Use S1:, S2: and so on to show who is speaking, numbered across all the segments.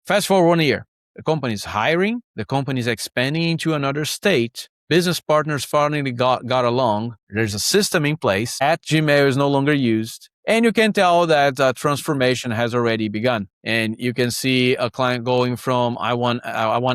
S1: Fast forward 1 year, the company is hiring, the company is expanding into another state. Business partners finally got along. There's a system in place. At Gmail is no longer used. And you can tell that transformation has already begun. And you can see a client going from, I want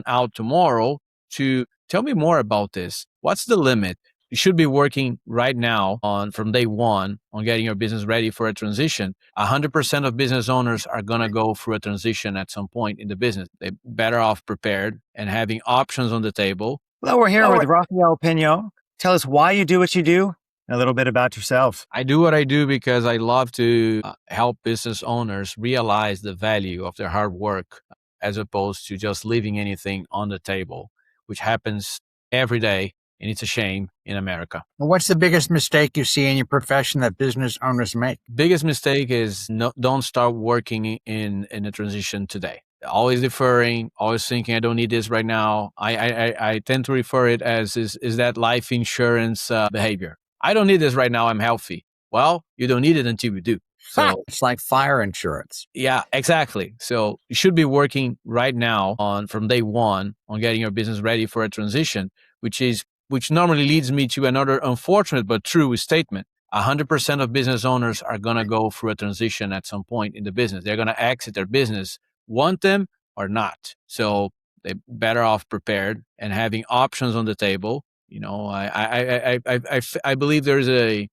S1: out tomorrow to tell me more about this. What's the limit? You should be working right now from day one on getting your business ready for a transition. 100% of business owners are going to go through a transition at some point in the business. They're better off prepared and having options on the table.
S2: Well, we're here with Rafael Pinho. Tell us why you do what you do, and a little bit about yourself.
S1: I do what I do because I love to help business owners realize the value of their hard work as opposed to just leaving anything on the table, which happens every day. And it's a shame in America.
S3: What's the biggest mistake you see in your profession that business owners make?
S1: Biggest mistake is don't start working in a transition today. Always deferring, always thinking, I don't need this right now. I tend to refer it as is that life insurance behavior. I don't need this right now. I'm healthy. Well, you don't need it until you do. So
S3: it's like fire insurance.
S1: Yeah, exactly. So you should be working right now from day one on getting your business ready for a transition, which normally leads me to another unfortunate but true statement. 100% of business owners are going to go through a transition at some point in the business. They're going to exit their business, want them or not. So they're better off prepared and having options on the table. You know, I believe there's a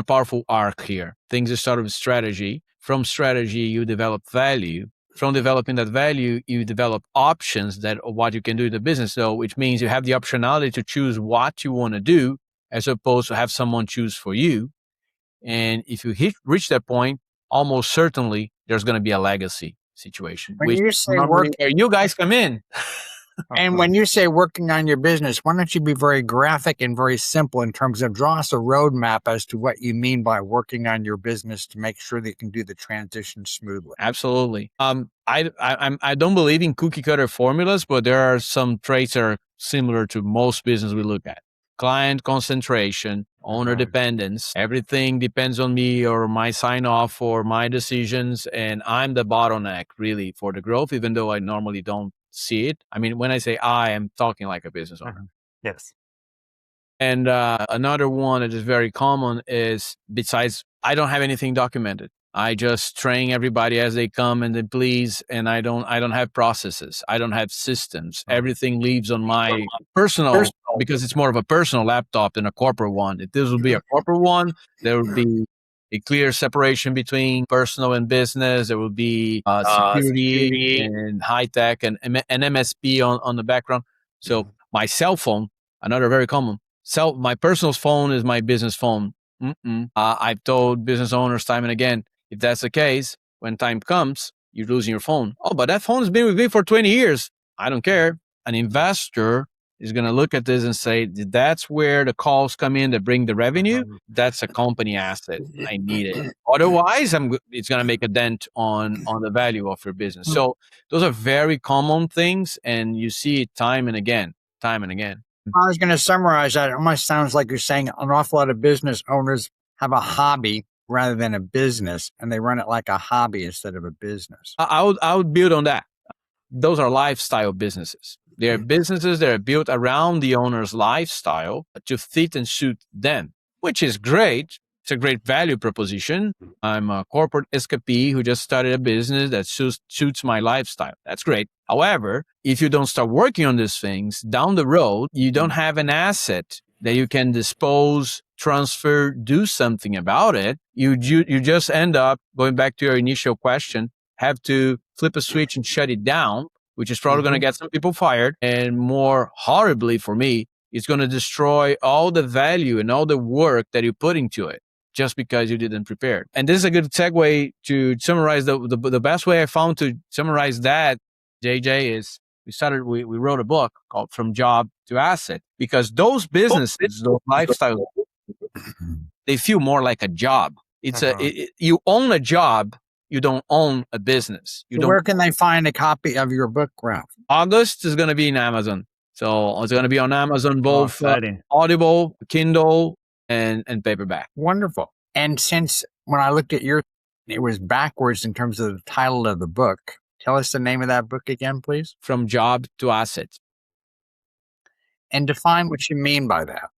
S1: powerful arc here. Things start with strategy. From strategy, you develop value. From developing that value, you develop options that what you can do in the business. So, which means you have the optionality to choose what you want to do, as opposed to have someone choose for you. And if you reach that point, almost certainly there's going to be a legacy situation.
S3: When you say
S1: you guys come in.
S3: And when you say working on your business, why don't you be very graphic and very simple in terms of draw us a roadmap as to what you mean by working on your business to make sure that you can do the transition smoothly?
S1: Absolutely. I don't believe in cookie cutter formulas, but there are some traits that are similar to most business we look at. Client concentration, owner dependence, everything depends on me or my sign off or my decisions. And I'm the bottleneck really for the growth, even though I normally don't see it. I mean, when I say I'm talking like a business owner.
S2: Yes.
S1: And another one that is very common is, besides, I don't have anything documented. I just train everybody as they come and they please, and I don't have processes. I don't have systems. Everything leaves on my personal, because it's more of a personal laptop than a corporate one. If this would be a corporate one, there would be a clear separation between personal and business. There will be security and high tech and an MSP on the background. So my cell phone, another very common. My personal phone is my business phone. I've told business owners time and again, if that's the case, when time comes, you're losing your phone. Oh, but that phone has been with me for 20 years. I don't care. An investor is going to look at this and say, that's where the calls come in that bring the revenue. That's a company asset. I need it. Otherwise, it's going to make a dent on the value of your business. So those are very common things, and you see it time and again.
S3: I was going to summarize that. It almost sounds like you're saying an awful lot of business owners have a hobby rather than a business, and they run it like a hobby instead of a business.
S1: I would build on that. Those are lifestyle businesses. They're businesses that are built around the owner's lifestyle to fit and suit them, which is great. It's a great value proposition. I'm a corporate escapee who just started a business that suits my lifestyle. That's great. However, if you don't start working on these things down the road, you don't have an asset that you can dispose, transfer, do something about it. You just end up, going back to your initial question, have to flip a switch and shut it down, which is probably going to get some people fired. And more horribly for me, it's going to destroy all the value and all the work that you put into it just because you didn't prepare. And this is a good segue to summarize the best way I found to summarize that, JJ, is we wrote a book called From Job to Asset, because those businesses, those lifestyles, they feel more like a job. It's you own a job. You don't own a business.
S3: Where can they find a copy of your book, Ralph?
S1: August is going to be in Amazon. So it's going to be on Amazon, both Audible, Kindle, and paperback.
S3: Wonderful. And since when I looked at it was backwards in terms of the title of the book, Tell us the name of that book again, please.
S1: From Job to Asset.
S3: And define what you mean by that.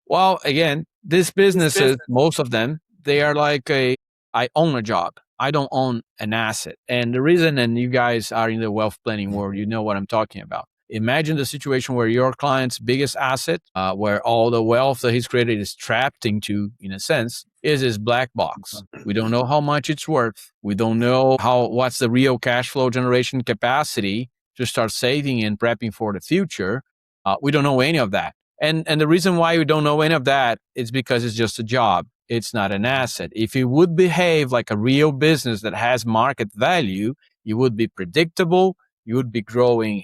S1: Well, again, these businesses, most of them, they are like I own a job. I don't own an asset. And the reason, and you guys are in the wealth planning world, you know what I'm talking about. Imagine the situation where your client's biggest asset, where all the wealth that he's created is trapped into, in a sense, is his black box. We don't know how much it's worth. We don't know what's the real cash flow generation capacity to start saving and prepping for the future. We don't know any of that. And the reason why we don't know any of that is because it's just a job. It's not an asset. If it would behave like a real business that has market value, you would be predictable. You would be growing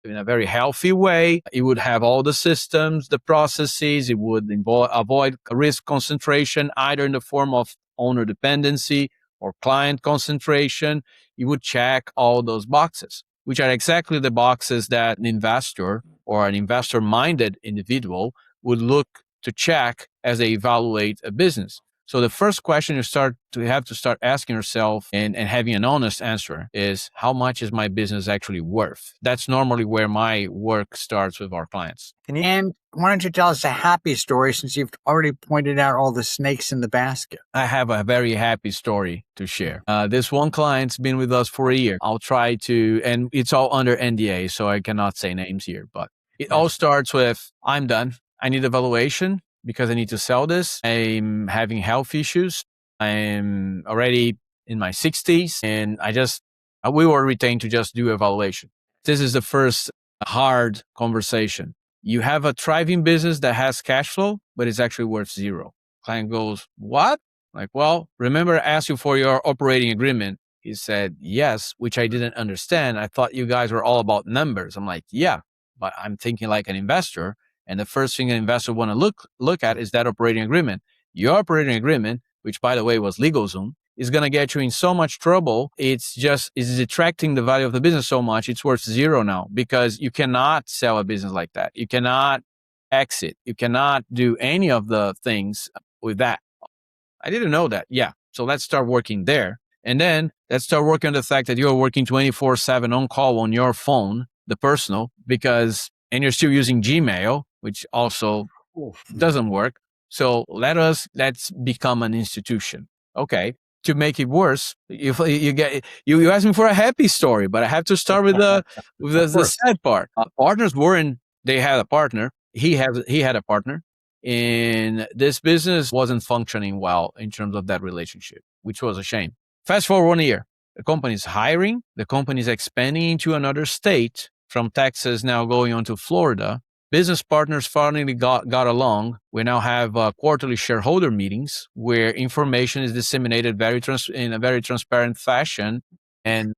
S1: in a very healthy way. It would have all the systems, the processes. It would avoid risk concentration, either in the form of owner dependency or client concentration. You would check all those boxes, which are exactly the boxes that an investor or an investor-minded individual would look to check as they evaluate a business. So the first question you have to start asking yourself and having an honest answer is, how much is my business actually worth? That's normally where my work starts with our clients.
S3: And why don't you tell us a happy story, since you've already pointed out all the snakes in the basket?
S1: I have a very happy story to share. This one client's been with us for a year. I'll try to, and it's all under NDA, so I cannot say names here, but it all starts with, I'm done. I need evaluation because I need to sell this. I'm having health issues. I'm already in my 60s, and we were retained to just do evaluation. This is the first hard conversation. You have a thriving business that has cash flow, but it's actually worth zero. Client goes, what? Like, well, remember I asked you for your operating agreement. He said, yes, which I didn't understand. I thought you guys were all about numbers. I'm like, yeah, but I'm thinking like an investor. And the first thing an investor want to look at is that operating agreement. Your operating agreement, which by the way was LegalZoom, is going to get you in so much trouble. It's detracting the value of the business so much. It's worth zero now, because you cannot sell a business like that. You cannot exit. You cannot do any of the things with that. I didn't know that. Yeah. So let's start working there. And then let's start working on the fact that you're working 24/7 on call on your phone, the personal, and you're still using Gmail, which also doesn't work. So let's become an institution. Okay. To make it worse, you asked me for a happy story, but I have to start with the sad part. Partners they had a partner. He had a partner, and this business wasn't functioning well in terms of that relationship, which was a shame. Fast forward 1 year, the company's hiring, the company's expanding into another state, from Texas now going on to Florida. Business partners finally got along. We now have quarterly shareholder meetings where information is disseminated in a very transparent fashion. And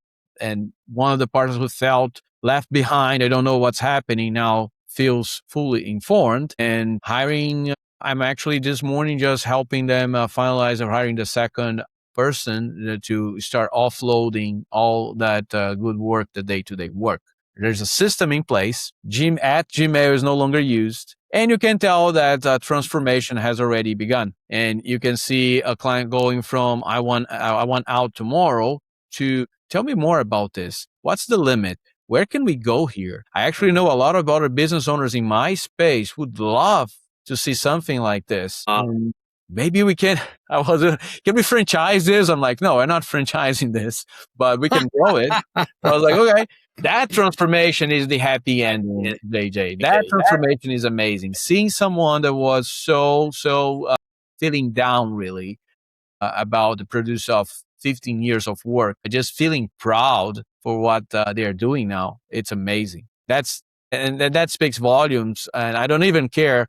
S1: one of the partners who felt left behind, I don't know what's happening, now feels fully informed. And hiring, I'm actually this morning just helping them finalize or hiring the second person to start offloading all that good work, the day-to-day work. There's a system in place. Gmail is no longer used. And you can tell that transformation has already begun. And you can see a client going from, I want out tomorrow, to tell me more about this. What's the limit? Where can we go here? I actually know a lot of other business owners in my space would love to see something like this. Maybe we can we franchise this? I'm like, no, we're not franchising this, but we can grow it. I was like, okay, that transformation is the happy ending, JJ. That transformation is amazing. Seeing someone that was so feeling down really about the produce of 15 years of work, just feeling proud for what they're doing now. It's amazing. That speaks volumes. And I don't even care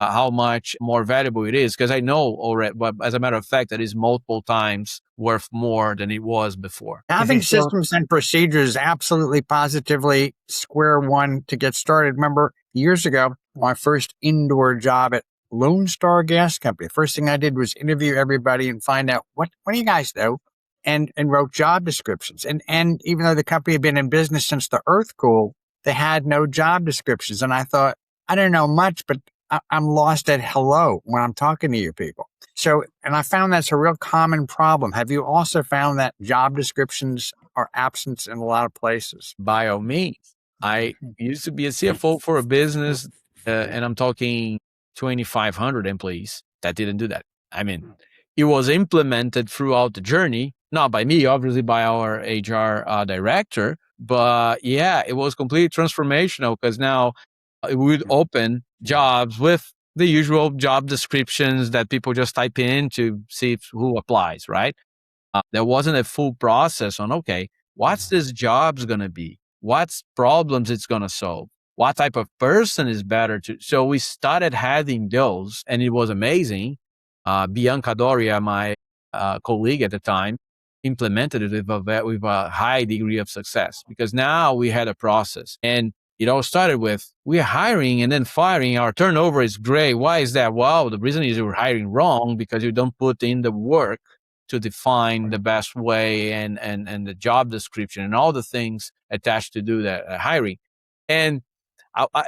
S1: how much more valuable it is, because I know already, but as a matter of fact, that is multiple times worth more than it was before.
S3: Having systems and procedures, absolutely positively square one to get started. Remember years ago, my first indoor job at Lone Star Gas Company, the first thing I did was interview everybody and find out what do you guys do, and wrote job descriptions. And even though the company had been in business since the earth cooled, they had no job descriptions. And I thought, I don't know much, but I'm lost at hello when I'm talking to you people. So, and I found that's a real common problem. Have you also found that job descriptions are absent in a lot of places.
S1: By all means. I used to be a CFO for a business, and I'm talking 2,500 employees that didn't do that. I mean, it was implemented throughout the journey, not by me, obviously by our HR director, but yeah, it was completely transformational because now it would open jobs with the usual job descriptions that people just type in to see who applies, right? There wasn't a full process on, okay, what's this job's going to be? What's problems it's going to solve? What type of person is better to? So we started having those, and it was amazing. Bianca Doria, my colleague at the time, implemented it with a high degree of success because now we had a process. And it all started with we're hiring and then firing. Our turnover is great. Why is that? Well, the reason is you're hiring wrong because you don't put in the work to define the best way and the job description and all the things attached to do that hiring. And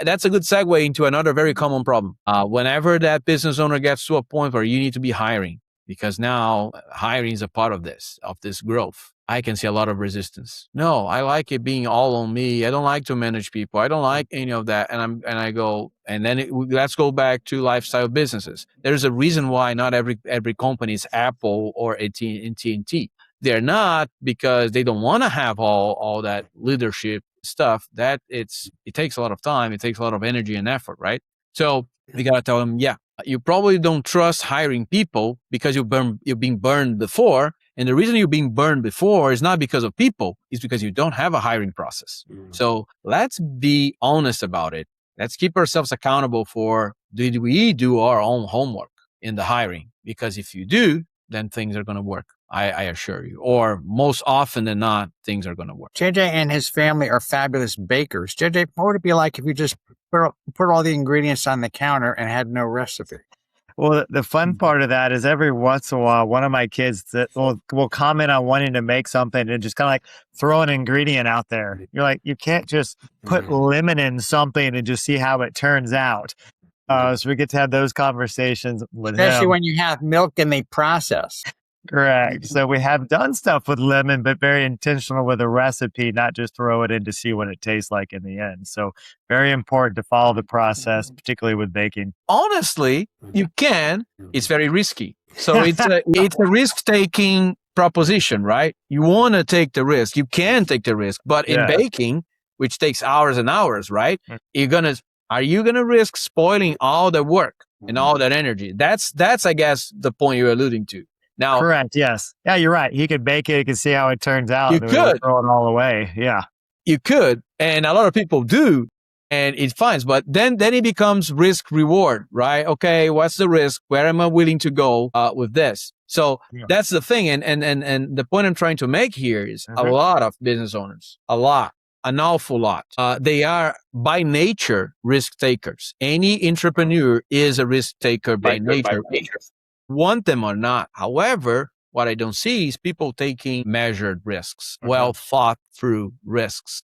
S1: that's a good segue into another very common problem. Whenever that business owner gets to a point where you need to be hiring, because now hiring is a part of this growth, I can see a lot of resistance. No, I like it being all on me. I don't like to manage people. I don't like any of that. And let's go back to lifestyle businesses. There's a reason why not every company is Apple or AT&T. They're not because they don't want to have all that leadership stuff. That it takes a lot of time. It takes a lot of energy and effort, right? So we got to tell them, yeah, you probably don't trust hiring people because you've been burned before. And the reason you're being burned before is not because of people, it's because you don't have a hiring process. So let's be honest about it. Let's keep ourselves accountable for, did we do our own homework in the hiring? Because if you do, then things are going to work. I assure you, or most often than not, things are going to work.
S3: JJ and his family are fabulous bakers. JJ, what would it be like if you just put all the ingredients on the counter and had no recipe?
S2: Well, the fun part of that is every once in a while, one of my kids that will comment on wanting to make something and just kind of like throw an ingredient out there. You're like, you can't just put lemon in something and just see how it turns out. So we get to have those conversations with
S3: Especially
S2: him.
S3: when you have milk and they process.
S2: Correct. So we have done stuff with lemon, but very intentional with a recipe, not just throw it in to see what it tastes like in the end. So very important to follow the process, particularly with baking.
S1: Honestly, you can. It's very risky. So it's a risk-taking proposition, right? You want to take the risk. You can take the risk. But in baking, which takes hours and hours, right? Are you gonna risk spoiling all the work and all that energy? That's I guess the point you're alluding to. Now,
S2: correct. Yes. Yeah, you're right. He could bake it. He could see how it turns out.
S1: You could
S2: throw it all away. Yeah,
S1: you could, and a lot of people do, and it's fine. But then it becomes risk reward, right? Okay, what's the risk? Where am I willing to go with this? So that's the thing, and the point I'm trying to make here is a lot of business owners, an awful lot. They are by nature risk takers. Any entrepreneur is a risk taker by nature. Want them or not. However, what I don't see is people taking measured risks, well thought through risks,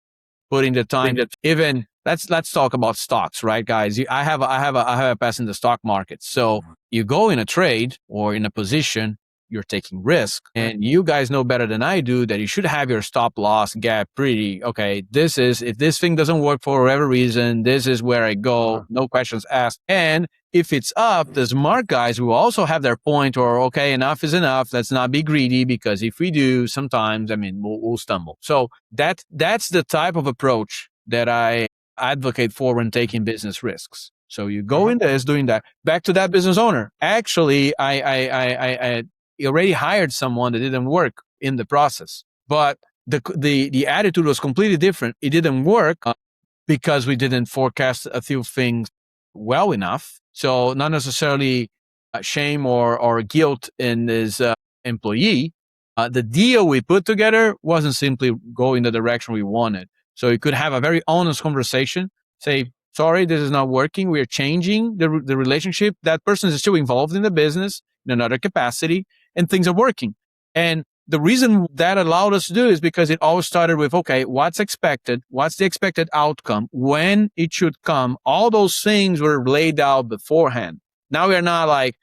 S1: putting the time that even let's talk about stocks, right, guys? I have a pass in the stock market. So you go in a trade or in a position, you're taking risk, and you guys know better than I do that you should have your stop loss gap pretty okay. This is, if this thing doesn't work for whatever reason, this is where I go, no questions asked. And if it's up, the smart guys will also have their point, or okay, enough is enough. Let's not be greedy, because if we do, sometimes, we'll stumble. So that's the type of approach that I advocate for when taking business risks. So you go in this, doing that. Back to that business owner. Actually, I already hired someone that didn't work in the process, but the attitude was completely different. It didn't work because we didn't forecast a few things well enough. So not necessarily shame or guilt in this employee. The deal we put together wasn't simply go in the direction we wanted. So you could have a very honest conversation, say, sorry, this is not working. We are changing the relationship. That person is still involved in the business in another capacity, and things are working. And the reason that allowed us to do is because it all started with, okay, what's expected? What's the expected outcome? When it should come? All those things were laid out beforehand. Now we are not like,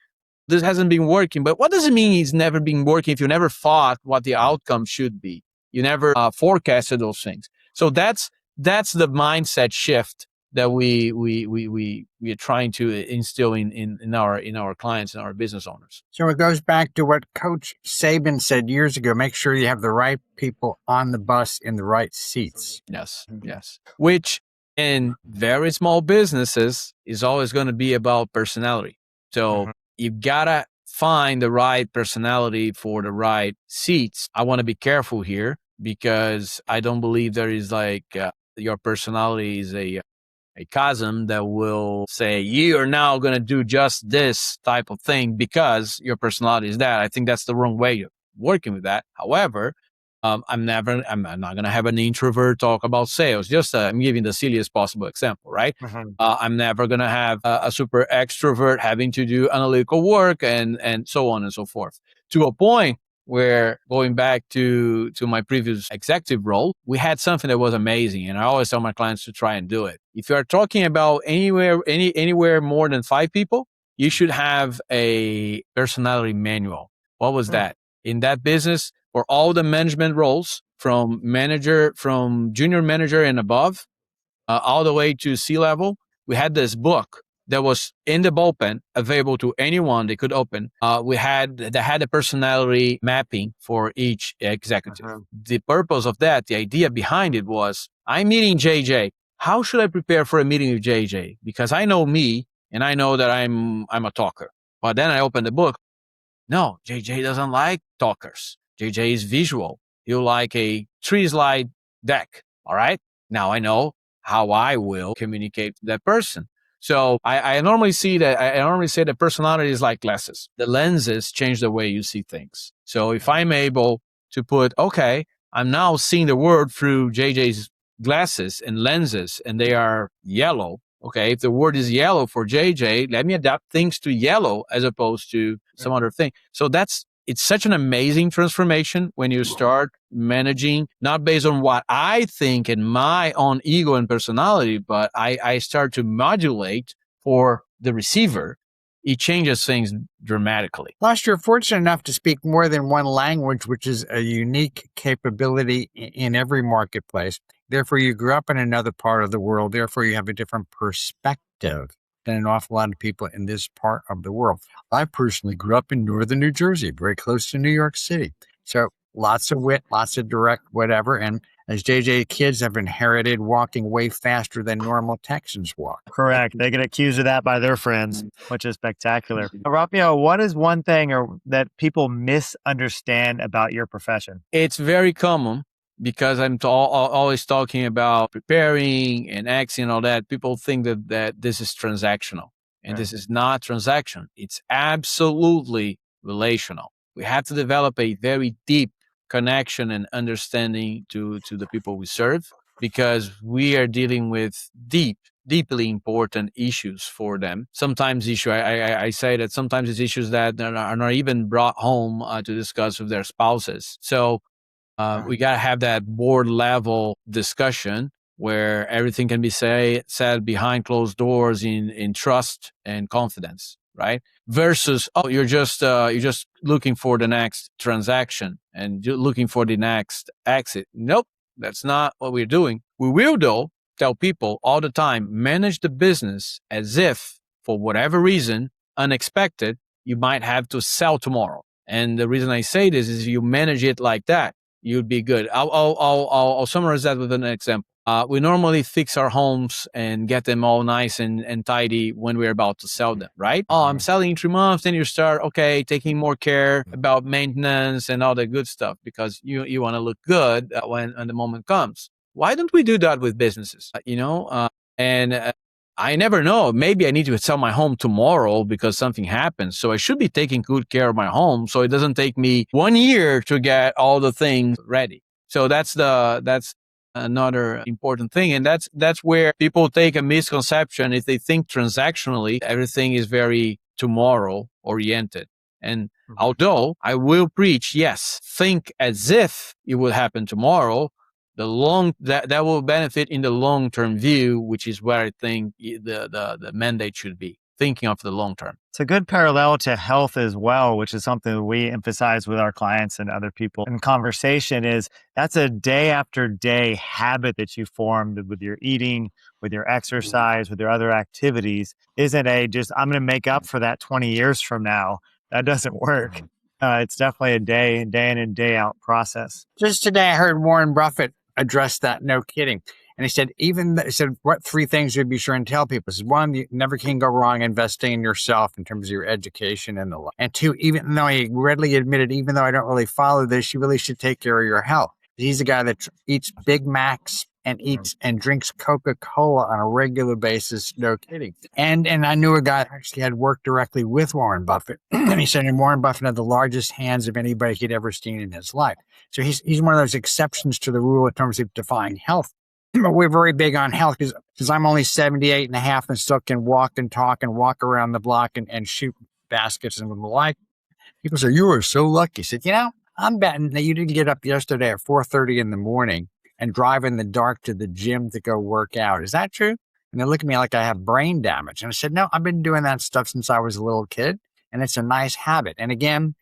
S1: this hasn't been working. But what does it mean it's never been working if you never thought what the outcome should be? You never forecasted those things. So that's the mindset shift that we are trying to instill in our clients and our business owners.
S3: So it goes back to what Coach Saban said years ago: make sure you have the right people on the bus in the right seats.
S1: Yes, yes. Which in very small businesses is always going to be about personality. So you gotta find the right personality for the right seats. I want to be careful here because I don't believe there is like your personality is a chasm that will say you are now going to do just this type of thing because your personality is that. I think that's the wrong way of working with that. However, I'm not going to have an introvert talk about sales. Just I'm giving the silliest possible example, right? I'm never going to have a super extrovert having to do analytical work and so on and so forth. To a point where, going back to my previous executive role, we had something that was amazing, and I always tell my clients to try and do it. If you are talking about anywhere more than 5 people, you should have a personality manual. What was that? In that business, for all the management roles, from junior manager and above, all the way to C-level, we had this book that was in the bullpen, available to anyone they could open. That had a personality mapping for each executive. The purpose of that, the idea behind it was, I'm meeting JJ. How should I prepare for a meeting with JJ? Because I know me, and I know that I'm a talker. But then I opened the book. No, JJ doesn't like talkers. JJ is visual. He'll like a 3-slide deck. All right. Now I know how I will communicate to that person. So I normally say that personality is like glasses. The lenses change the way you see things. So if I'm able to I'm now seeing the world through JJ's glasses and lenses, and they are yellow. Okay, if the word is yellow for JJ, let me adapt things to yellow as opposed to some other thing. So it's such an amazing transformation when you start managing, not based on what I think and my own ego and personality, but I start to modulate for the receiver. It changes things dramatically.
S3: Plus, you're fortunate enough to speak more than one language, which is a unique capability in every marketplace. Therefore, you grew up in another part of the world. Therefore, you have a different perspective than an awful lot of people in this part of the world. I personally grew up in northern New Jersey, very close to New York City. So lots of wit, lots of direct whatever. And as JJ, kids have inherited walking way faster than normal Texans walk.
S2: Correct. They get accused of that by their friends, which is spectacular. Rafael, what is one thing that people misunderstand about your profession?
S1: It's very common because I'm always talking about preparing and acting and all that. People think that this is transactional, and this is not transaction. It's absolutely relational. We have to develop a very deep connection and understanding to the people we serve, because we are dealing with deeply important issues for them. Sometimes I say that sometimes it's issues that are not even brought home to discuss with their spouses. So we got to have that board level discussion where everything can be said behind closed doors in trust and confidence, right? Versus, you're just looking for the next transaction and you're looking for the next exit. Nope, that's not what we're doing. We will, though, tell people all the time, manage the business as if, for whatever reason, unexpected, you might have to sell tomorrow. And the reason I say this is, you manage it like that, you'd be good. I'll summarize that with an example. We normally fix our homes and get them all nice and tidy when we're about to sell them, right? Oh, I'm selling in 3 months. Then you start, taking more care about maintenance and all the good stuff because you want to look good when the moment comes. Why don't we do that with businesses? I never know. Maybe I need to sell my home tomorrow because something happens. So I should be taking good care of my home so it doesn't take me 1 year to get all the things ready. So that's another important thing. And that's where people take a misconception if they think transactionally, everything is very tomorrow oriented. And although I will preach, yes, think as if it will happen tomorrow, that will benefit in the long-term view, which is where I think the mandate should be. thinking of the long term.
S2: It's a good parallel to health as well, which is something that we emphasize with our clients and other people in conversation is that's a day after day habit that you formed with your eating, with your exercise, with your other activities. Isn't a just, I'm going to make up for that 20 years from now. That doesn't work. It's definitely a day in and day out process.
S3: Just today, I heard Warren Buffett address that. No kidding. And he said, he said, what 3 things you'd be sure and tell people? He says, 1, you never can go wrong investing in yourself in terms of your education and the like. And 2, even though he readily admitted, even though I don't really follow this, you really should take care of your health. He's a guy that eats Big Macs and eats and drinks Coca-Cola on a regular basis. No kidding. And I knew a guy that actually had worked directly with Warren Buffett. And he said, and Warren Buffett had the largest hands of anybody he'd ever seen in his life. So he's one of those exceptions to the rule in terms of defining health. But we're very big on health because I'm only 78 and a half and still can walk and talk and walk around the block and shoot baskets and the like. People say, you are so lucky. I said, I'm betting that you didn't get up yesterday at 4:30 in the morning and drive in the dark to the gym to go work out. Is that true? And they look at me like I have brain damage. And I said, no, I've been doing that stuff since I was a little kid. And it's a nice habit. And again,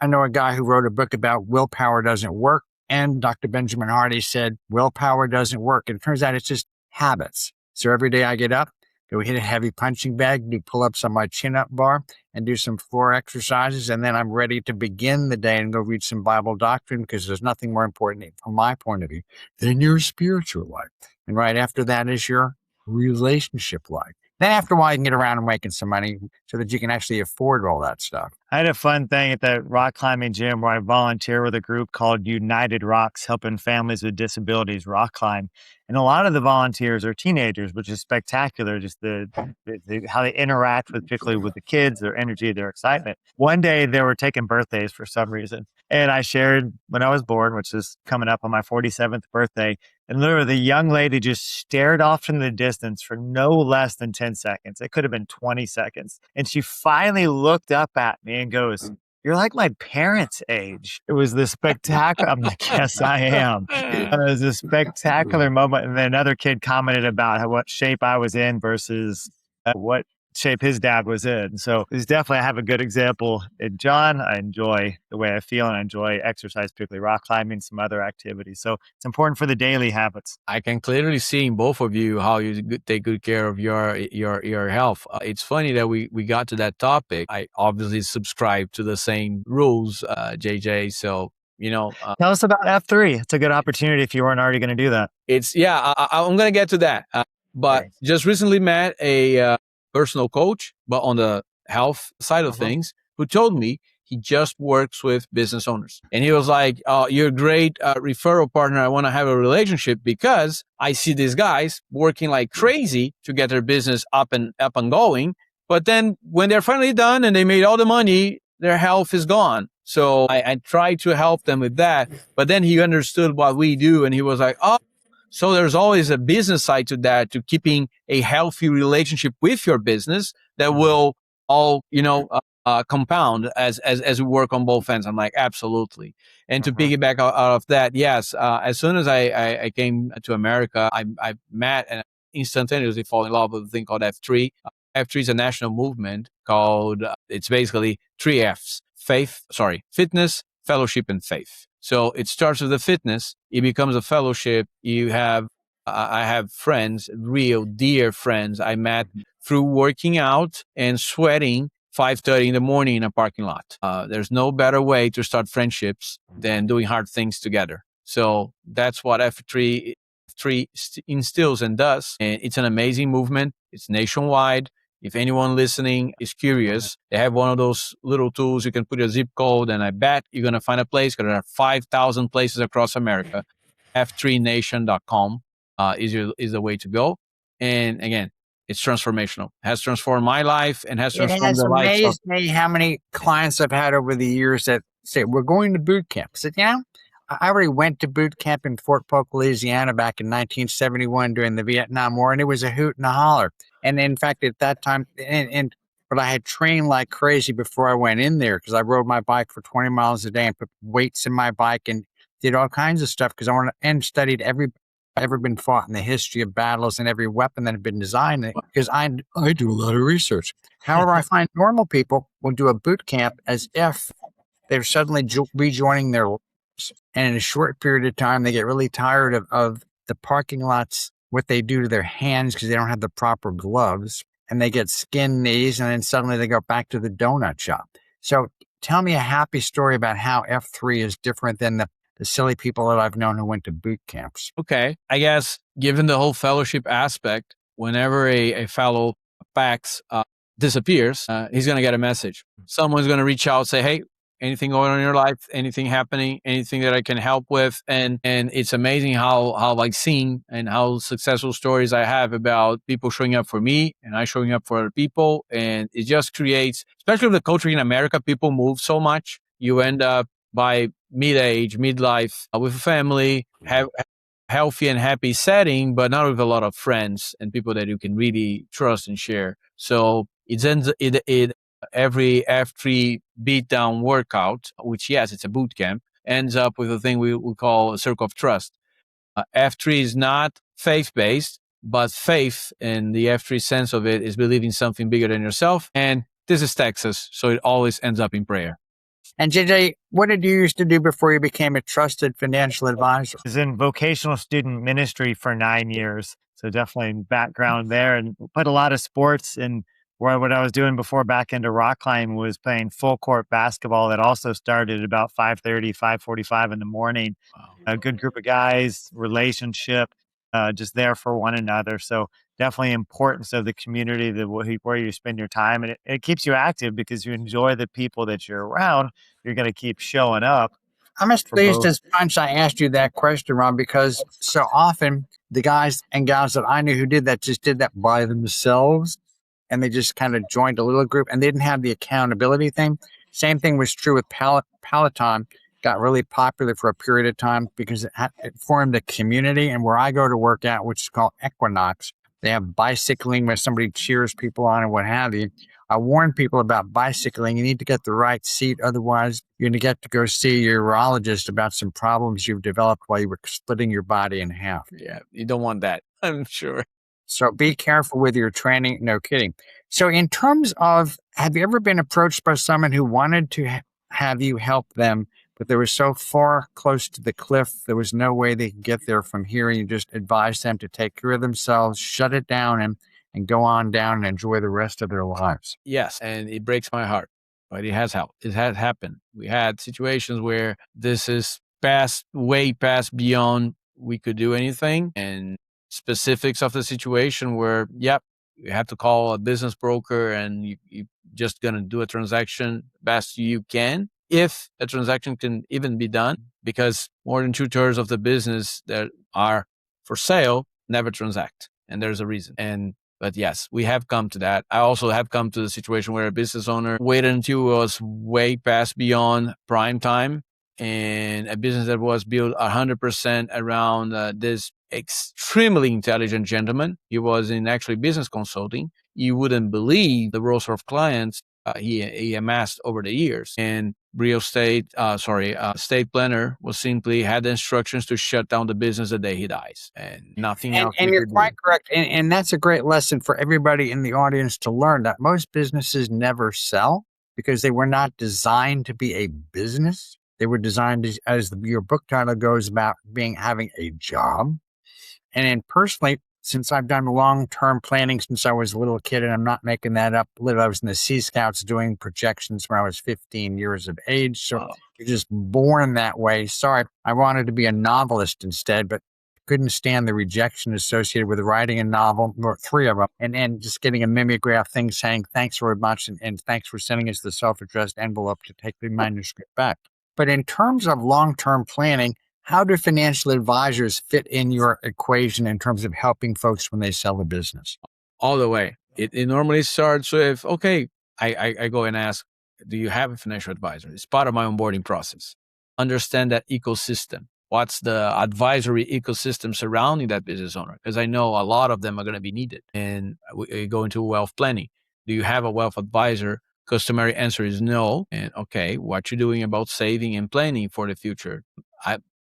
S3: I know a guy who wrote a book about willpower doesn't work. And Dr. Benjamin Hardy said, willpower doesn't work. And it turns out it's just habits. So every day I get up, go hit a heavy punching bag, do pull-ups on my chin-up bar, and do some floor exercises. And then I'm ready to begin the day and go read some Bible doctrine because there's nothing more important from my point of view than your spiritual life. And right after that is your relationship life. Then after a while, you can get around and making some money so that you can actually afford all that stuff.
S2: I had a fun thing at the rock climbing gym where I volunteer with a group called United Rocks, helping families with disabilities rock climb. And a lot of the volunteers are teenagers, which is spectacular, just the how they interact with, particularly with the kids, their energy, their excitement. One day they were taking birthdays for some reason. And I shared when I was born, which is coming up on my 47th birthday. And literally the young lady just stared off in the distance for no less than 10 seconds. It could have been 20 seconds. And she finally looked up at me and goes, you're like my parents' age. It was this spectacular. I'm like, yes, I am. It was a spectacular moment. And then another kid commented about what shape I was in versus what shape his dad was in. So it's definitely, I have a good example. And John, I enjoy the way I feel and I enjoy exercise, particularly rock climbing, some other activities. So it's important for the daily habits.
S1: I can clearly see in both of you how you take good care of your health. It's funny that we got to that topic. I obviously subscribe to the same rules, JJ. So,
S2: tell us about F3. It's a good opportunity if you weren't already going to do that.
S1: I'm going to get to that. But just recently met a personal coach, but on the health side of things, who told me he just works with business owners. And he was like, oh, you're a great referral partner. I want to have a relationship because I see these guys working like crazy to get their business up and going. But then when they're finally done and they made all the money, their health is gone. So I tried to help them with that. But then he understood what we do. And he was like, oh, so there's always a business side to that, to keeping a healthy relationship with your business that will all, compound as we work on both ends. I'm like, absolutely. And to piggyback out of that, yes, as soon as I came to America, I met and instantaneously fall in love with a thing called F3. F3 is a national movement called, it's basically 3 Fs, fitness, fellowship, and faith. So it starts with the fitness. It becomes a fellowship. I have friends, real dear friends I met through working out and sweating 5:30 in the morning in a parking lot. There's no better way to start friendships than doing hard things together. So that's what F3 instills and does. And it's an amazing movement. It's nationwide. If anyone listening is curious, they have one of those little tools. You can put a zip code, and I bet you're going to find a place because there are 5,000 places across America. F3nation.com is the way to go. And again, it's transformational. It has transformed my life and has transformed the life.
S3: It has amazed me how many clients I've had over the years that say, we're going to boot camp. I said, I already went to boot camp in Fort Polk, Louisiana back in 1971 during the Vietnam War, and it was a hoot and a holler. And in fact, at that time, but I had trained like crazy before I went in there because I rode my bike for 20 miles a day and put weights in my bike and did all kinds of stuff because I wanted and studied every ever been fought in the history of battles and every weapon that had been designed, because I do a lot of research. However, I find normal people will do a boot camp as if they're suddenly rejoining their lives. And in a short period of time, they get really tired of the parking lots, what they do to their hands because they don't have the proper gloves, and they get skin knees, and then suddenly they go back to the donut shop. So tell me a happy story about how F3 is different than the silly people that I've known who went to boot camps.
S1: Okay. I guess given the whole fellowship aspect, whenever a fellow PAX disappears, he's going to get a message. Someone's going to reach out, say, hey, anything going on in your life, anything happening, anything that I can help with. And it's amazing how like seeing and how successful stories I have about people showing up for me and I showing up for other people. And it just creates, especially with the culture in America, people move so much. You end up by mid-age, midlife, with a family, have healthy and happy setting, but not with a lot of friends and people that you can really trust and share. So it every F3 beatdown workout, which yes, it's a boot camp, ends up with a thing we call a circle of trust. F3 is not faith-based, but faith in the F3 sense of it is believing something bigger than yourself. And this is Texas, so it always ends up in prayer.
S3: And JJ, what did you used to do before you became a trusted financial advisor?
S2: I was in vocational student ministry for 9 years. So definitely background there, and put a lot of sports in. Where what I was doing before back into rock climbing was playing full court basketball that also started at about 5:30, 5:45 in the morning.
S1: Wow.
S2: A good group of guys, relationship, just there for one another. So definitely importance of the community, where you spend your time. And it keeps you active because you enjoy the people that you're around. You're going to keep showing up.
S3: I'm as pleased as punch I asked you that question, Ron, because so often the guys and gals that I knew who did that just did that by themselves. And they just kind of joined a little group and they didn't have the accountability thing. Same thing was true with Peloton. Got really popular for a period of time because it formed a community. And where I go to work out, which is called Equinox, they have bicycling where somebody cheers people on and what have you. I warn people about bicycling. You need to get the right seat. Otherwise, you're going to get to go see your urologist about some problems you've developed while you were splitting your body in half.
S1: Yeah, you don't want that, I'm sure.
S3: So be careful with your training. No kidding. So in terms of, have you ever been approached by someone who wanted to have you help them, but they were so far close to the cliff, there was no way they could get there from here, and you just advised them to take care of themselves, shut it down, and go on down and enjoy the rest of their lives?
S1: Yes, and it breaks my heart, but it has helped. It has happened. We had situations where this is way past beyond we could do anything, and specifics of the situation where, yep, you have to call a business broker and you just going to do a transaction best you can, if a transaction can even be done, because more than 2/3 of the business that are for sale never transact. And there's a reason. But yes, we have come to that. I also have come to the situation where a business owner waited until it was way past beyond prime time, and a business that was built 100% around this extremely intelligent gentleman. He was in actually business consulting. You wouldn't believe the roster of clients he amassed over the years. And estate planner was simply had the instructions to shut down the business the day he dies, and nothing else.
S3: And you're quite correct. And that's a great lesson for everybody in the audience to learn, that most businesses never sell because they were not designed to be a business. They were designed, as your book title goes, about having a job. And personally, since I've done long-term planning since I was a little kid, and I'm not making that up, I was in the Sea Scouts doing projections when I was 15 years of age. So you're just born that way. Sorry, I wanted to be a novelist instead, but couldn't stand the rejection associated with writing a novel, or 3 of them, and just getting a mimeograph thing saying, thanks very much, and thanks for sending us the self-addressed envelope to take the manuscript back. But in terms of long-term planning, how do financial advisors fit in your equation in terms of helping folks when they sell a business?
S1: All the way. It normally starts with, okay, I go and ask, do you have a financial advisor? It's part of my onboarding process. Understand that ecosystem. What's the advisory ecosystem surrounding that business owner? Because I know a lot of them are going to be needed. And we go into wealth planning. Do you have a wealth advisor? Customary answer is no. And okay, what you doing about saving and planning for the future?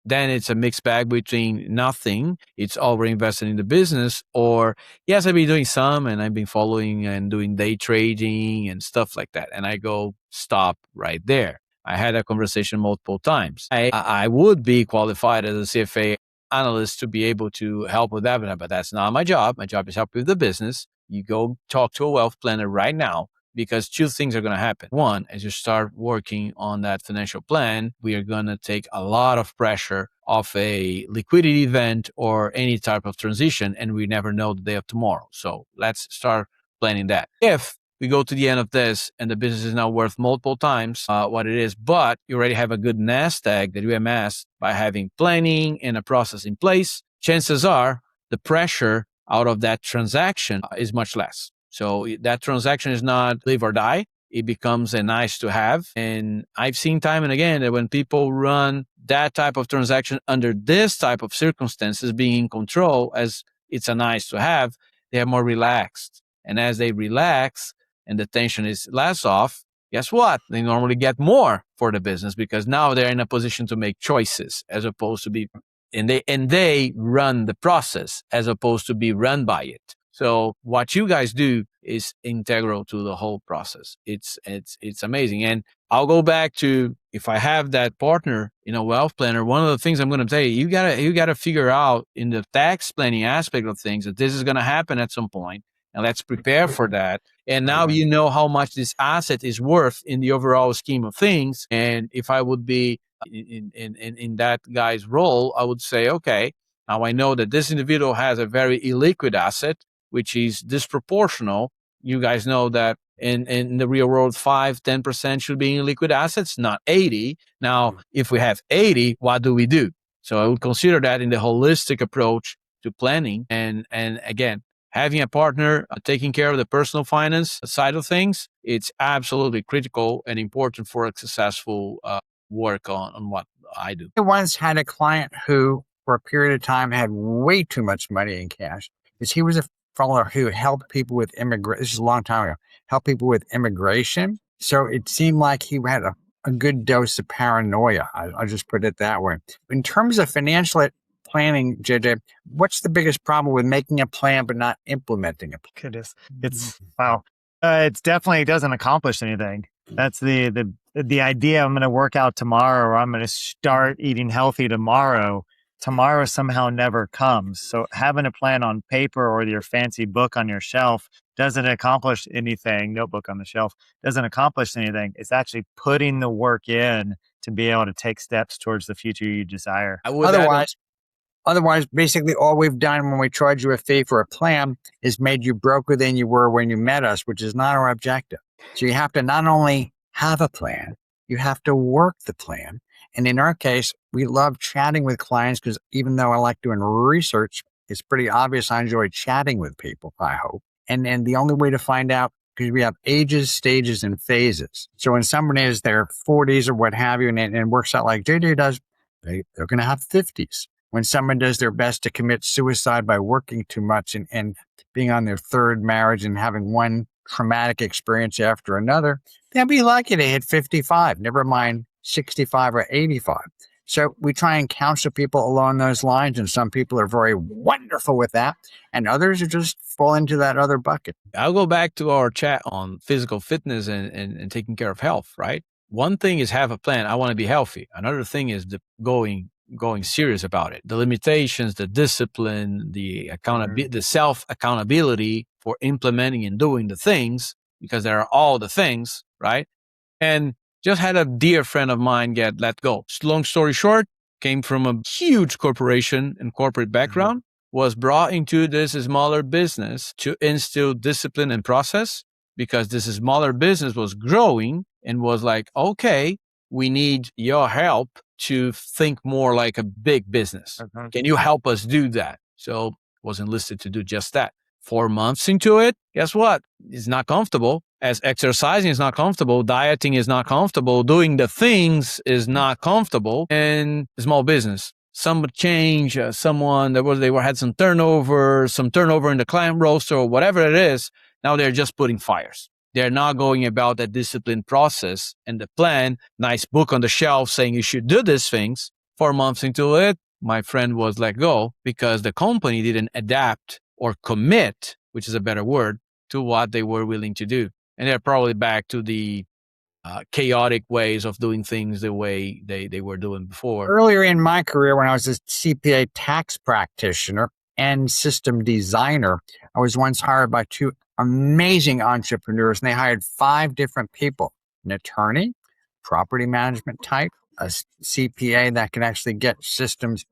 S1: then it's a mixed bag between nothing, it's all reinvested in the business, or yes, I've been doing some and I've been following and doing day trading and stuff like that. And I go, stop right there. I had a conversation multiple times. I would be qualified as a CFA analyst to be able to help with that, but that's not my job. My job is help with the business. You go talk to a wealth planner right now, because two things are going to happen. One, as you start working on that financial plan, we are going to take a lot of pressure off a liquidity event or any type of transition, and we never know the day of tomorrow. So let's start planning that. If we go to the end of this and the business is now worth multiple times what it is, but you already have a good nest egg that you amassed by having planning and a process in place, chances are the pressure out of that transaction is much less. So that transaction is not live or die. It becomes a nice to have. And I've seen time and again that when people run that type of transaction under this type of circumstances, being in control as it's a nice to have, they are more relaxed. And as they relax and the tension is less off, guess what? They normally get more for the business because now they're in a position to make choices as opposed to be, and they run the process as opposed to be run by it. So what you guys do is integral to the whole process. It's amazing. And I'll go back to, if I have that partner in a wealth planner, one of the things I'm going to tell you, you gotta figure out in the tax planning aspect of things that this is going to happen at some point, and let's prepare for that. And now you know how much this asset is worth in the overall scheme of things. And if I would be in that guy's role, I would say, okay, now I know that this individual has a very illiquid asset, which is disproportional. You guys know that in the real world, 5-10% should be in liquid assets, not 80. Now, if we have 80, what do we do? So I would consider that in the holistic approach to planning. And again, having a partner taking care of the personal finance side of things, it's absolutely critical and important for a successful work on what I do.
S3: I once had a client who, for a period of time, had way too much money in cash because he was a fellow who helped people with immigration. This is a long time ago. Helped people with immigration. So it seemed like he had a good dose of paranoia. I'll just put it that way. In terms of financial planning, JJ, what's the biggest problem with making a plan but not implementing it?
S2: Goodness, it's wow. It's definitely, it doesn't accomplish anything. That's the idea. I'm going to work out tomorrow, or I'm going to start eating healthy tomorrow. Tomorrow somehow never comes. So having a plan on paper or your fancy book on your shelf doesn't accomplish anything. Notebook on the shelf doesn't accomplish anything. It's actually putting the work in to be able to take steps towards the future you desire.
S3: Otherwise, basically all we've done when we charge you a fee for a plan is made you broker than you were when you met us, which is not our objective. So you have to not only have a plan, you have to work the plan. And in our case, we love chatting with clients because even though I like doing research, it's pretty obvious I enjoy chatting with people, I hope. And the only way to find out, because we have ages, stages, and phases. So when someone is their 40s or what have you, and it works out like JJ does, they're going to have 50s. When someone does their best to commit suicide by working too much and being on their third marriage and having one traumatic experience after another, they'll be lucky to hit 55, never mind 65 or 85. So we try and counsel people along those lines, and some people are very wonderful with that, and others are just fall into that other bucket.
S1: I'll go back to our chat on physical fitness and taking care of health, right? One thing is have a plan. I want to be healthy. Another thing is going serious about it. The limitations, the discipline, the the self accountability for implementing and doing the things, because there are all the things, right? And just had a dear friend of mine get let go. Long story short, came from a huge corporation and corporate background, was brought into this smaller business to instill discipline and process, because this smaller business was growing and was like, okay, we need your help to think more like a big business. Can you help us do that? So was enlisted to do just that. 4 months into it, guess what? It's not comfortable. As exercising is not comfortable, dieting is not comfortable, doing the things is not comfortable. And small business, some change, someone they had some turnover in the client roster or whatever it is. Now they're just putting fires. They're not going about that disciplined process and the plan, nice book on the shelf saying you should do these things. 4 months into it, my friend was let go because the company didn't adapt or commit, which is a better word, to what they were willing to do. And they're probably back to the chaotic ways of doing things the way they were doing before.
S3: Earlier in my career, when I was a CPA tax practitioner and system designer, I was once hired by two amazing entrepreneurs, and they hired 5 different people: an attorney, property management type, a CPA that can actually get systems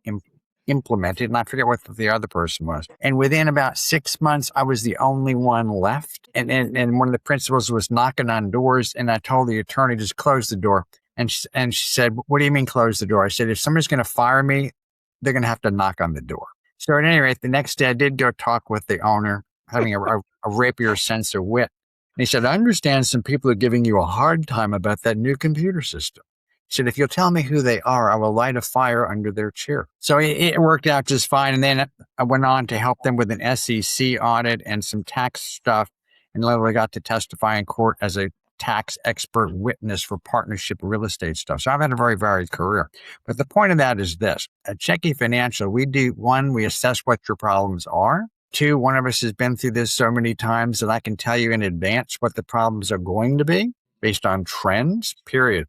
S3: implemented, and I forget what the other person was. And within about 6 months, I was the only one left. And one of the principals was knocking on doors, and I told the attorney, just close the door. And she said, "What do you mean close the door?" I said, "If somebody's going to fire me, they're going to have to knock on the door." So at any rate, the next day I did go talk with the owner, having a rapier sense of wit. And he said, "I understand some people are giving you a hard time about that new computer system." He said, "If you'll tell me who they are, I will light a fire under their chair." So it worked out just fine. And then I went on to help them with an SEC audit and some tax stuff, and literally got to testify in court as a tax expert witness for partnership real estate stuff. So I've had a very varied career. But the point of that is this: at Checky Financial, we do, 1, we assess what your problems are. 2, one of us has been through this so many times that I can tell you in advance what the problems are going to be based on trends, period.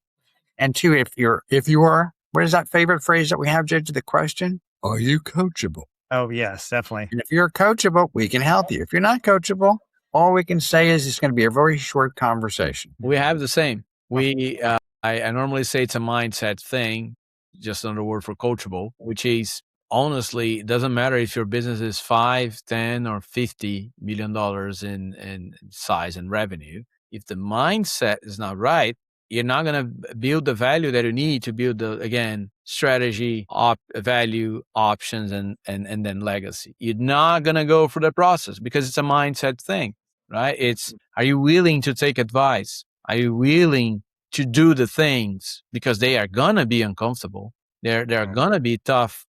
S3: And 2, if you are, what is that favorite phrase that we have, Judge? The question, are you coachable?
S2: Oh, yes, definitely.
S3: And if you're coachable, we can help you. If you're not coachable, all we can say is it's going to be a very short conversation.
S1: We have the same. I normally say it's a mindset thing, just another word for coachable, which is, honestly, it doesn't matter if your business is 5, 10, or $50 million in size and revenue. If the mindset is not right, you're not going to build the value that you need to build the, again, strategy, value, options, and then legacy. You're not going to go through the process because it's a mindset thing, right? It's, are you willing to take advice? Are you willing to do the things? Because they are going to be uncomfortable. There are going to be tough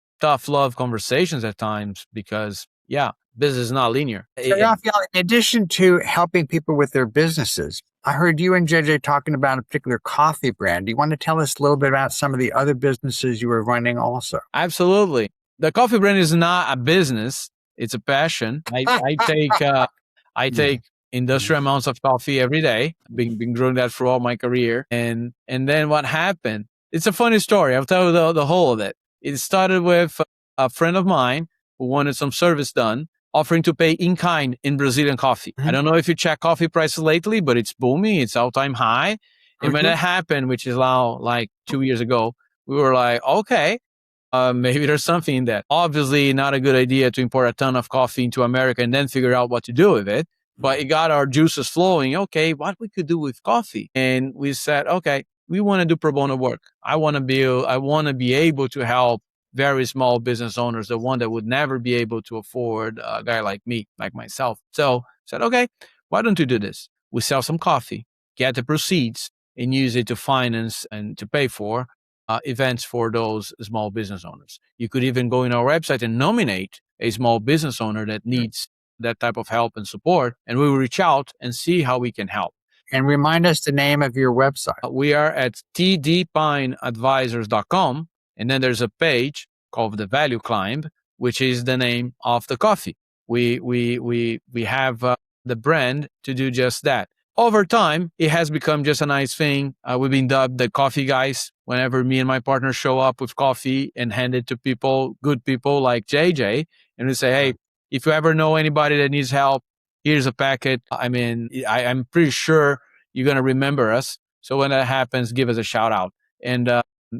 S1: love conversations at times because, business is not linear.
S3: So, Rafael, in addition to helping people with their businesses, I heard you and JJ talking about a particular coffee brand. Do you want to tell us a little bit about some of the other businesses you were running also?
S1: Absolutely. The coffee brand is not a business. It's a passion. I take industrial amounts of coffee every day. Been growing that throughout my career. And then what happened? It's a funny story. I'll tell you the whole of it. It started with a friend of mine who wanted some service done, offering to pay in kind in Brazilian coffee. I don't know if you check coffee prices lately, but it's booming. It's all-time high. And when that happened, which is now like 2 years ago, we were like, okay, maybe there's something in that. Obviously, not a good idea to import a ton of coffee into America and then figure out what to do with it. But it got our juices flowing. Okay, what we could do with coffee? And we said, okay, we want to do pro bono work. I want to be able to help very small business owners, the one that would never be able to afford a guy like me, like myself. So said, okay, why don't you do this? We sell some coffee, get the proceeds, and use it to finance and to pay for events for those small business owners. You could even go in our website and nominate a small business owner that needs that type of help and support, and we will reach out and see how we can help.
S3: And remind us the name of your website.
S1: We are at tdpineadvisors.com, and then there's a page called the Value Climb, which is the name of the coffee. We have the brand to do just that. Over time, it has become just a nice thing. We've been dubbed the coffee guys whenever me and my partner show up with coffee and hand it to people, good people like JJ, and we say, hey, if you ever know anybody that needs help, here's a packet. I mean, I'm pretty sure you're going to remember us. So when that happens, give us a shout out. And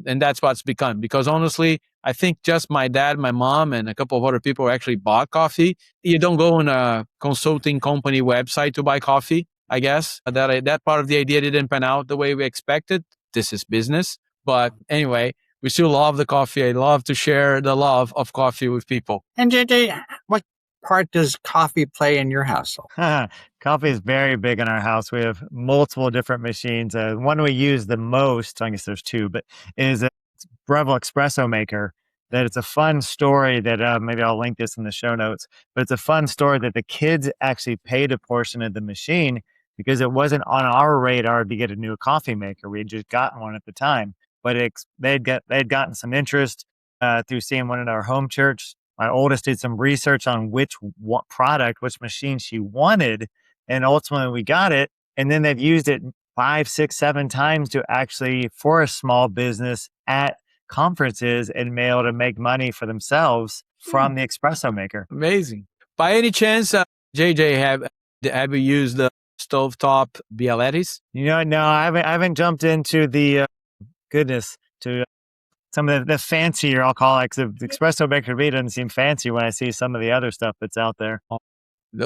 S1: that's what's become. Because honestly, I think just my dad, my mom, and a couple of other people actually bought coffee. You don't go on a consulting company website to buy coffee, I guess. That part of the idea didn't pan out the way we expected. This is business. But anyway, we still love the coffee. I love to share the love of coffee with people.
S3: And JJ, what part does coffee play in your household?
S2: Coffee is very big in our house. We have multiple different machines. One we use the most, I guess there's 2, but is a Breville espresso maker. That it's a fun story that maybe I'll link this in the show notes, but it's a fun story that the kids actually paid a portion of the machine because it wasn't on our radar to get a new coffee maker. We had just gotten one at the time. but they'd gotten some interest through seeing one in our home church. My oldest did some research on which machine she wanted, and ultimately we got it. And then they've used it 5, 6, 7 times to actually, for a small business at conferences, and be able to make money for themselves from the espresso maker.
S1: Amazing. By any chance, JJ, have you used the stovetop Bialettis?
S2: No, I haven't jumped into the to some of the fancier, I'll call it, because the espresso maker to me doesn't seem fancy when I see some of the other stuff that's out there.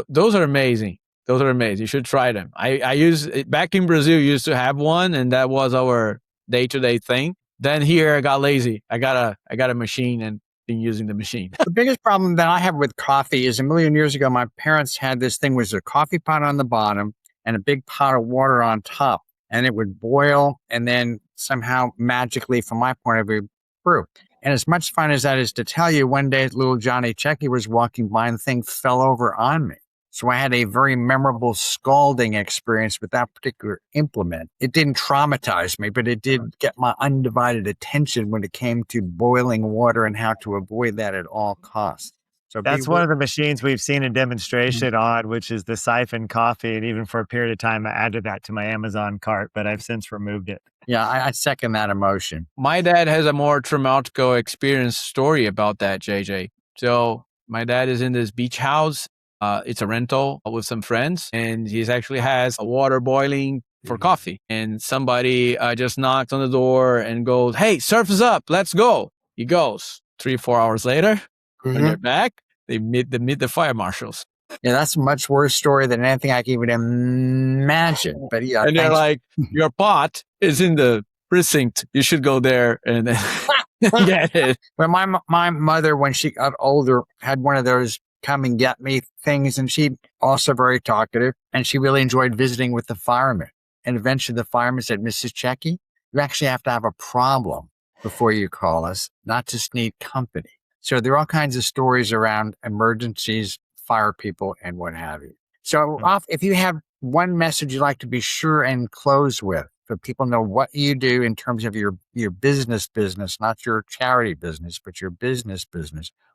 S1: Those are amazing. You should try them. I use back in Brazil, used to have one, and that was our day-to-day thing. Then here I got lazy. I got a machine and been using the machine.
S3: The biggest problem that I have with coffee is a million years ago, my parents had this thing was a coffee pot on the bottom and a big pot of water on top, and it would boil and then somehow magically, from my point of view, brew. And as much fun as that is to tell you, one day little Johnny Checky was walking by and the thing fell over on me. So I had a very memorable scalding experience with that particular implement. It didn't traumatize me, but it did get my undivided attention when it came to boiling water and how to avoid that at all costs. So
S2: that's one of the machines we've seen a demonstration on, which is the siphon coffee. And even for a period of time, I added that to my Amazon cart, but I've since removed it.
S3: Yeah, I second that emotion.
S1: My dad has a more traumatic experience story about that, JJ. So my dad is in this beach house. It's a rental with some friends, and he actually has a water boiling for coffee. And somebody just knocked on the door and goes, "Hey, surf is up. Let's go." He goes. 3-4 hours later, when they're back, they meet the fire marshals.
S3: Yeah, that's a much worse story than anything I can even imagine. But yeah,
S1: and they're like, "Your pot is in the precinct. You should go there and get it."
S3: Well, my mother, when she got older, had one of those come and get me things, and she also very talkative, and she really enjoyed visiting with the firemen. And eventually the fireman said, "Mrs. Checky, you actually have to have a problem before you call us, not just need company." So there are all kinds of stories around emergencies, fire people, and what have you. So if you have one message you'd like to be sure and close with, so people know what you do in terms of your business, not your charity business, but your business,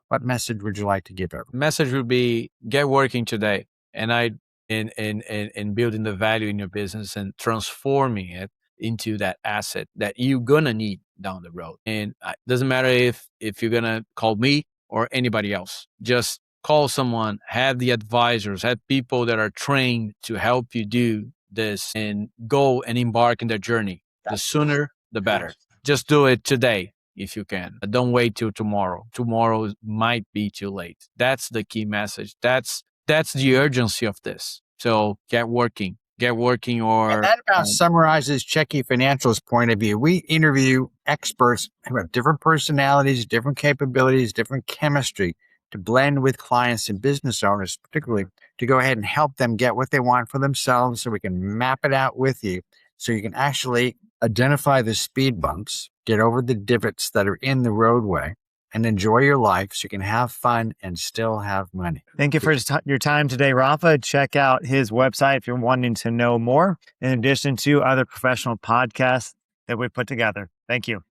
S3: what message would you like to give everyone?
S1: The message would be get working today, and in building the value in your business and transforming it into that asset that you're gonna need down the road. And it doesn't matter if you're gonna call me or anybody else. Just call someone, have the advisors, have people that are trained to help you do this and go and embark in their journey. The sooner, the better. Just do it today if you can. Don't wait till tomorrow. Tomorrow might be too late. That's the key message. That's the urgency of this. So get working. Or...
S3: And that about summarizes Checky Financial's point of view. We interview experts who have different personalities, different capabilities, different chemistry to blend with clients and business owners, particularly to go ahead and help them get what they want for themselves so we can map it out with you so you can actually identify the speed bumps, get over the divots that are in the roadway, and enjoy your life so you can have fun and still have money.
S2: Thank you for your time today, Rafa. Check out his website if you're wanting to know more, in addition to other professional podcasts that we put together. Thank you.